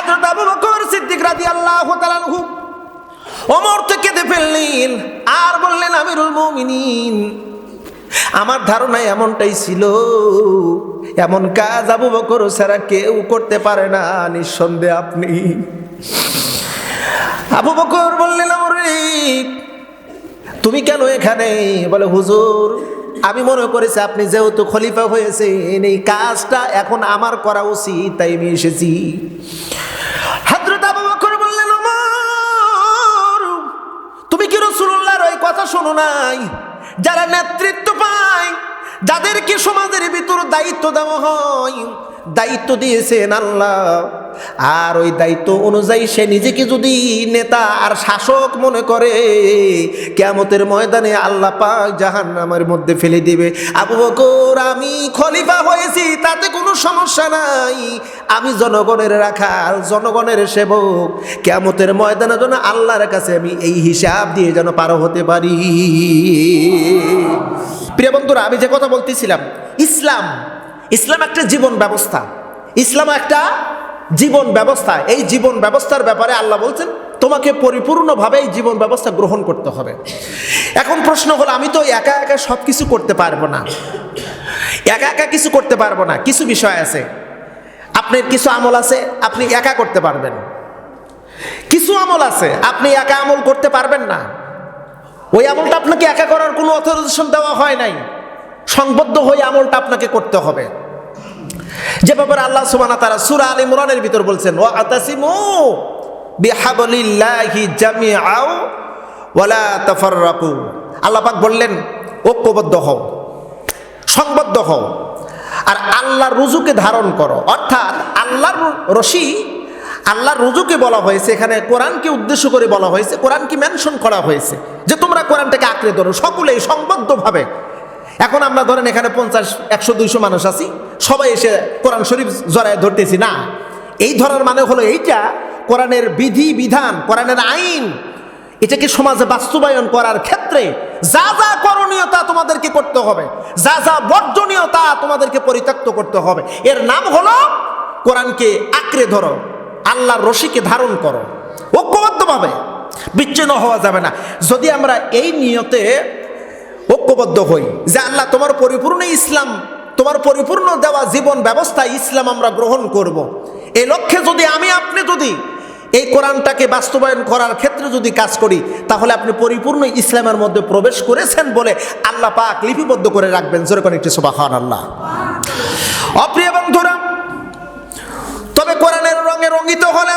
হযরত আবু বকর সিদ্দিক রাদিয়াল্লাহু তাআলা আনহু ওমর থেকে কেঁদে ফেললেন আর বললেন, আমিরুল মুমিনিন, আমার ধারণা এমনটাই ছিল, এমন কাজ আবু বকর ছাড়া কেউ করতে পারে না, নিঃসন্দেহে আপনি। আবু বকর বললেন, ওরে তুমি কেন এখানে? বলে, হুজুর, আমি মনে করেছি আপনি যেহেতু খলিফা হয়েছেন এই কাজটা এখন আমার করা উচিত, তাই আমি এসেছি। হযরত আবু বকর বললেন, ওমর, তুমি কি রাসূলুল্লাহর ওই কথা শোনো নাই? যারা নেতৃত্ব পায়, যাদেরকে সমাজের ভিতর দায়িত্ব দেওয়া হয়, দায়িত্ব দিয়েছেন আল্লাহ, আর ওই দায়িত্ব অনুযায়ী সে নিজেকে যদি নেতা আর শাসক মনে করে, কিয়ামতের ময়দানে আল্লাহ পাক জাহান্নামের মধ্যে ফেলে দিবে। আবু বকর, আমি খলিফা হয়েছি তাতে কোনো সমস্যা নাই, আমি জনগণের রাখাল, জনগণের সেবক, কিয়ামতের ময়দানে যেন আল্লাহর কাছে আমি এই হিসাব দিয়ে যেন পার হতে পারি। প্রিয় বন্ধুরা, আমি যে কথা বলতেছিলাম, ইসলাম একটা জীবন ব্যবস্থা, ইসলাম একটা জীবন ব্যবস্থা। এই জীবন ব্যবস্থার ব্যাপারে আল্লাহ বলছেন তোমাকে পরিপূর্ণভাবে এই জীবন ব্যবস্থা গ্রহণ করতে হবে। এখন প্রশ্ন হলো, আমি তো একা একা সব কিছু করতে পারবো না, কিছু করতে পারবো না। কিছু বিষয় আছে, আপনার কিছু আমল আছে আপনি একা করতে পারবেন, কিছু আমল আছে আপনি একা আমল করতে পারবেন না। ওই আমলটা আপনাকে একা করার কোনো অথরাইজেশন দেওয়া হয় নাই, সংবদ্ধ হয়ে আমলটা আপনাকে করতে হবে। যে ব্যাপারে আল্লাহ সুবহানাহু ওয়া তাআলা সূরা আল ইমরানের ভিতর বলছেন, ওয়াতাসিমু বিহাবলিল্লাহি জামিআও ওয়ালা তাফাররাকু। আল্লাহ পাক বললেন, ঐক্যবদ্ধ হও, সংবদ্ধ হও, আর আল্লাহর রুজুকে ধারণ করো। অর্থাৎ আল্লাহর রশি, আল্লাহর রুজুকে বলা হয়েছে, এখানে কোরআনকে উদ্দেশ্য করে বলা হয়েছে, কোরআনকে মেনশন করা হয়েছে যে তোমরা কোরআনটাকে আঁকড়ে ধরো সকলেই সংবদ্ধভাবে। এখন আমরা ধরেন এখানে 50, 100, 200 মানুষ আছি, সবাই এসে কোরআন শরীফ জড়ায় ধরতেছি না। এই ধরার মানে হলো এইটা, কোরআনের বিধি বিধান, কোরআনের আইন, এটাকে সমাজে বাস্তবায়ন করার ক্ষেত্রে যা যা করণীয় তা তোমাদেরকে করতে হবে, যা যা বর্জনীয় তা তোমাদেরকে পরিত্যক্ত করতে হবে। এর নাম হলো কোরআনকে আঁকড়ে ধরো, আল্লাহর রশিকে ধারণ করো, ঐক্যবদ্ধভাবে, বিচ্ছিন্ন হওয়া যাবে না। যদি আমরা এই নিয়তে ঐক্যবদ্ধ হই যে আল্লাহ তোমার পরিপূর্ণ ইসলাম, তোমার পরিপূর্ণ দেওয়া জীবন ব্যবস্থা ইসলাম আমরা গ্রহণ করব, এই লক্ষ্যে যদি আমি আপনি যদি এই কোরআনটাকে বাস্তবায়ন করার ক্ষেত্রে যদি কাজ করি, তাহলে আপনি পরিপূর্ণ ইসলামের মধ্যে প্রবেশ করেছেন বলে আল্লাহ পাক লিপিবদ্ধ করে রাখবেন। জোরে করে একটি সুবহানাল্লাহ। অপ্রিয় বন্ধুরা, তবে কোরআনের রঙে রঙিত হলে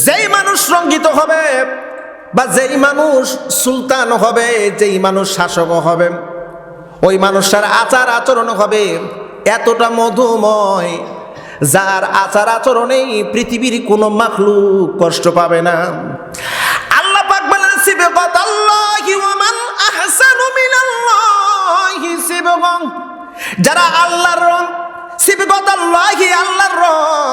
যেই মানুষ রঙ্গিত হবে বা যেই মানুষ সুলতান হবে, যেই মানুষ শাসক হবে, ওই মানুষটার আচার আচরণ হবে এতটা মধুময়, যার আচার আচরণেই পৃথিবীর কোনো মাখলুক কষ্ট পাবে না। আল্লাহ পাক বলেন, সিবগাতাল্লাহি ওয়া মান আহসানু মিনাল্লাহি সিবগান। যারা আল্লাহর রং, সিবগাতাল্লাহি আল্লাহর রং,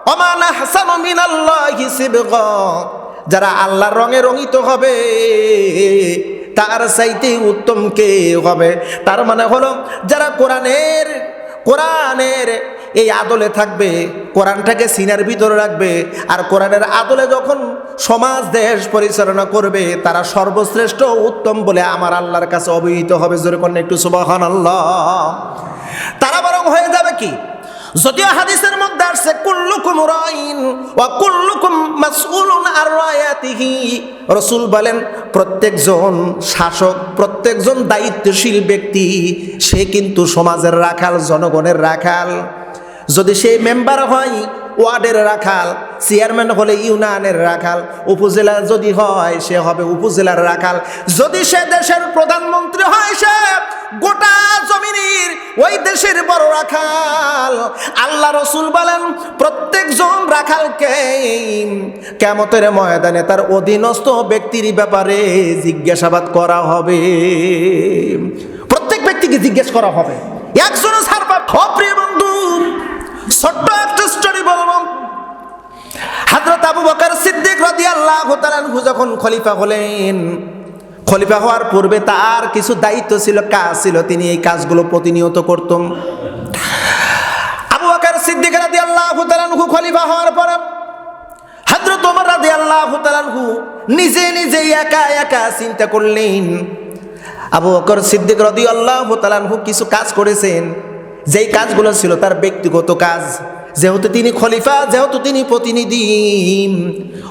ওয়া মান আহসানু মিনাল্লাহি সিবগান, যারা আল্লাহর রঙে রঙিত হবে তার চাইতে উত্তম কে হবে? তার মানে হলো যারা কোরআনের এই আদলে থাকবে, কোরআনটাকে সিনার ভিতরে রাখবে, আর কোরআনের আদলে যখন সমাজ দেশ পরিচালনা করবে, তারা সর্বশ্রেষ্ঠ উত্তম বলে আমার আল্লাহর কাছে অভিহিত হবে। জোরে কোন একটু সুবহানাল্লাহ। তারা বরং হয়ে যাবে কি, যদিও হাদিসের মধ্যে আসছে কুল্লুকুম রাইন ওয়া কুল্লুকুম মাসউলুন আর রায়াতিহি, রাসূল বলেন প্রত্যেকজন শাসক, প্রত্যেকজন দায়িত্বশীল ব্যক্তি সে কিন্তু সমাজের রাখাল, জনগণের রাখাল। যদি সে মেম্বার হয় ওয়ার্ডের রাখাল, চেয়ারম্যান হলে ইউনিয়নের রাখাল, উপজেলা যদি হয় সে হবে উপজেলার রাখাল, যদি সে দেশের প্রধানমন্ত্রী হয় সে গোটা জমিনের ওই দেশের বড় রাখাল। আল্লাহ রসুল বলেন প্রত্যেকজন রাখালকে কিয়ামতের ময়দানে তার অধীনস্থ ব্যক্তির ব্যাপারে জিজ্ঞাসাবাদ করা হবে। প্রত্যেক ব্যক্তিকে জিজ্ঞেস করা হবে, একজনও ছাড় পাবে। অপ্রিয় বন্ধু, ছোট্ট একটা স্টোরি বলবো। হযরত আবু বকর সিদ্দিক রাদিয়াল্লাহু তাআলা আনহু যখন খলিফা হলেন, খলিফা হওয়ার পূর্বে তার কিছু দায়িত্ব ছিল, কাজ ছিল, তিনি এই কাজগুলো প্রতিনিয়ত করতেন। আবু বকর সিদ্দিক রাদিয়াল্লাহু তাআলা আনহু আনহু খলিফা হওয়ার পরে হযরত ওমর রাদিয়াল্লাহু তাআলা আনহু নিজে নিজে একা একা চিন্তা করলেন। আবু বকর সিদ্দিক রাদিয়াল্লাহু তাআলা আনহু কিছু কাজ করেছেন, যেই কাজগুলো ছিল তার ব্যক্তিগত কাজ। যেহেতু তিনি খলিফা, যেহেতু তিনি প্রতিনিধি,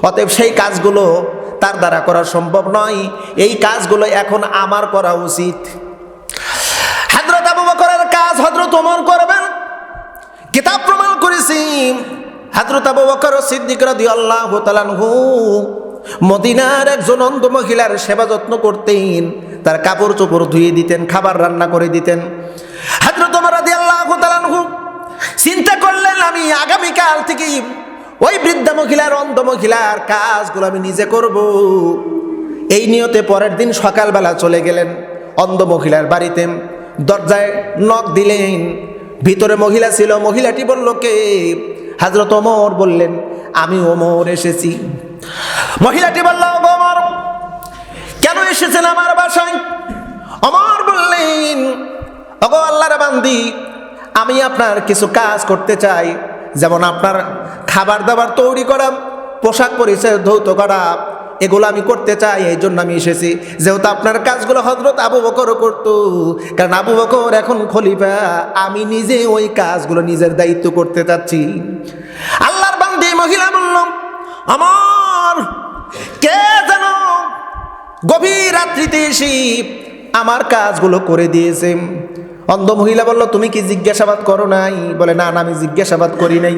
অতএব সেই কাজগুলো তার দ্বারা করা সম্ভব নয়। এই কাজগুলো এখন আমার করা উচিত। হযরত আবু বকরের কাজ হযরত ওমর করবেন, কিতাব প্রমাণ করেছি। হযরত আবু বকর সিদ্দিক রাদিয়াল্লাহু তাআলা আনহু মদিনার একজন অন্ধ মহিলার সেবা যত্ন করতেন, তার কাপড় চোপড় ধুয়ে দিতেন, খাবার রান্না করে দিতেন। হযরত ওমর রাদিয়াল্লাহু তাআলা আনহু চিন্তা করলেন, আমি আগামীকাল থেকে ওই বৃদ্ধা মহিলার, অন্ধ মহিলার কাজগুলো আমি নিজে করব। এই নিয়তে পরের দিন সকালবেলা চলে গেলেন অন্ধ মহিলার বাড়িতে। দরজায় নক দিলেন, ভিতরে মহিলা ছিল। মহিলাটি বলল, কে? হযরত ওমর বললেন, আমি ওমর এসেছি। মহিলাটি বলল, ওমর কেন এসেছেন আমার বাসায়? ওমর বললেন, ওগো আল্লাহর বান্দি, আমি আপনার কিছু কাজ করতে চাই, যেমন আপনার খাবার দাবার তৈরি করা, পোশাক পরিচয় ধৌত করা, এগুলো আমি করতে চাই। এই জন্য আমি এসেছি। যেহেতু আপনার কাজগুলো হযরত আবু বকর করত, কারণ আবু বকর এখন খলিফা, আমি নিজে ওই কাজগুলো নিজের দায়িত্ব করতে চাচ্ছি। আল্লাহর বান্দি মহিলা বলল, আমার কে যেন গভীর রাত্রিতে এসে আমার কাজগুলো করে দিয়েছে। অন্ধ মহিলা বলল, তুমি কি জিজ্ঞাসাবাদ করো নাই? বলে, না না, আমি জিজ্ঞাসাবাদ করি নাই।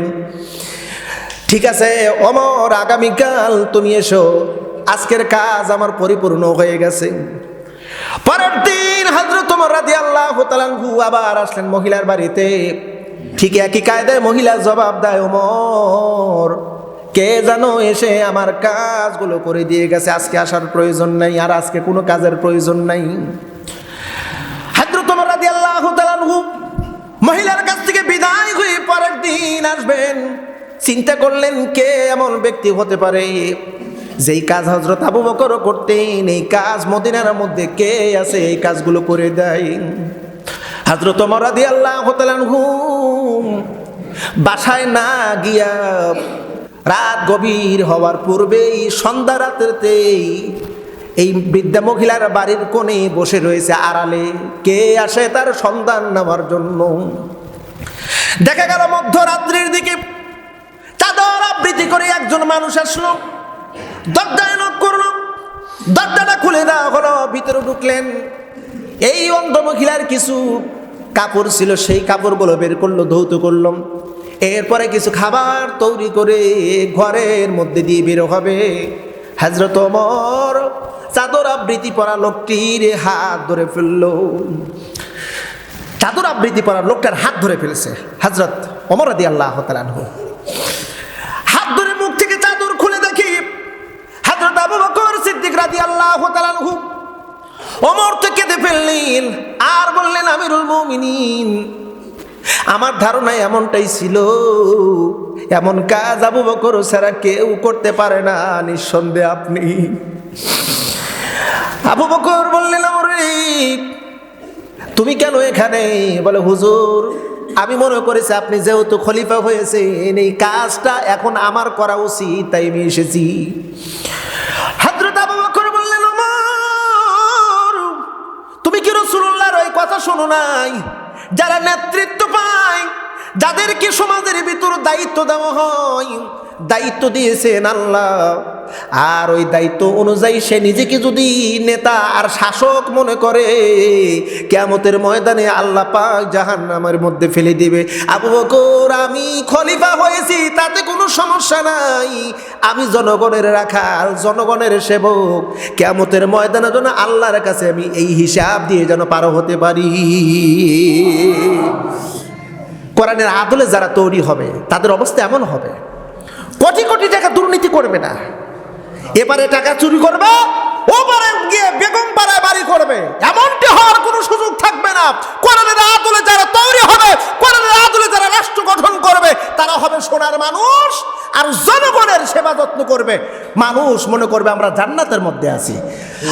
ঠিক আছে ওমর, আগামীকাল তুমি এসো, আজকের কাজ আমার পরিপূর্ণ হয়ে গেছে। পরের দিন হযরত ওমর রাদিয়াল্লাহু তাআলা আনহু আবার আসলেন মহিলার বাড়িতে। ঠিক একই কায়দায় মহিলা জবাব দেয়, ওমর কে যেন এসে আমার কাজগুলো করে দিয়ে গেছে, আজকে আসার প্রয়োজন নাই, আর আজকে কোনো কাজের প্রয়োজন নাই। হযরত ওমর রাদিয়াল্লাহু তাআলা আনহু মহিলার কাছ থেকে বিদায় হয়ে পরের দিন আসবেন। চিন্তা করলেন, কে এমন ব্যক্তি হতে পারে যেই কাজ হযরত আবু বকর করতেন, এই কাজ মদিনার মধ্যে কে আছে এই কাজগুলো করে দেয়। হযরত ওমর রাদিয়াল্লাহু তাআলা আনহু বাসায় না গিয়া রাত গভীর হওয়ার পূর্বেই, সন্ধ্যা রাত্রিতেই এই বৃদ্ধা মহিলার বাড়ির কোণে বসে রয়েছে আড়ালে, কে আসে তার সন্ধান নেওয়ার জন্য। দেখা গেল মধ্যরাত্রির দিকে চাদর আবৃত্তি করে একজন মানুষ আসলো, দরজায় নক করলো, দরজাটা খুলে দেওয়া হলো। ভিতরে ঢুকলেন। এই অন্ধ মহিলার কিছু কাপড় ছিল, সেই কাপড়গুলো বের করলো, ধৌত করলো। এরপরে কিছু খাবার তৈরি করে ঘরের মধ্যে দিয়ে বের হবে। হযরত ওমর চাদর আবৃত্তি পরা লোকটির হাত ধরে ফেললো। চাদর আবৃত্তি পরা লোকটার হাত ধরে ফেলেছে হযরত ওমর রাদিয়াল্লাহু তাআলা আনহু। হাত ধরে মুখ থেকে চাদর খুলে দেখি হযরত আবু বকর সিদ্দিক রাদিয়াল্লাহু তাআলা আনহু। ওমর তো কেঁদে ফেললেন আর বললেন, আমিরুল মুমিনিন, আমার ধারণা এমনটাই ছিল, এমন কাজ আবু বকর ছাড়া কেউ করতে পারে না, নিঃসন্দেহে আপনি। আবু বকর বললেন, তুমি কেন এখানে? বলে, হুজুর, আমি মনে করেছি আপনি যেহেতু খলিফা হয়েছেন, এই কাজটা এখন আমার করা উচিত, তাই আমি এসেছি। হযরত আবু বকর বললেন, ওমর, তুমি কি রাসূলুল্লাহর ওই কথা শোনো নাই? যারা নেতৃত্ব পায়, যাদেরকে সমাজের ভিতর দায়িত্ব দেওয়া হয়, দায়িত্ব দিয়েছেন আল্লাহ, আর ওই দায়িত্ব অনুযায়ী সে নিজেকে যদি নেতা আর শাসক মনে করে, কিয়ামতের ময়দানে আল্লাহ পাক জাহান্নামের মধ্যে ফেলে দিবে। আবু বকর, আমি খলিফা হয়েছি তাতে কোনো সমস্যা নাই, আমি জনগণের রাখাল, জনগণের সেবক, কিয়ামতের ময়দানে যেন আল্লাহর কাছে আমি এই হিসাব দিয়ে যেন পার হতে পারি। কোরআনের আদলে যারা তৈরি হবে তাদের অবস্থা এমন হবে, কোটি কোটি টাকা দুর্নীতি করবে না, এবারে টাকা চুরি করবে, ওপারে গিয়ে বেগম পাড়ায় বাড়ি করবে, এমনটি হওয়ার কোনো সুযোগ থাকবে না। কোরআনের আদলে যারা তৈরি হবে, কোরআনের আদলে যারা রাষ্ট্র গঠন করবে, তারা হবে সোনার মানুষ আর জনগণের সেবা যত্ন করবে। মানুষ মনে করবে আমরা জান্নাতের মধ্যে আছি।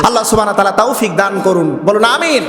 আল্লাহ সুবহানাহু ওয়া তাআলা তৌফিক দান করুন, বলুন আমিন।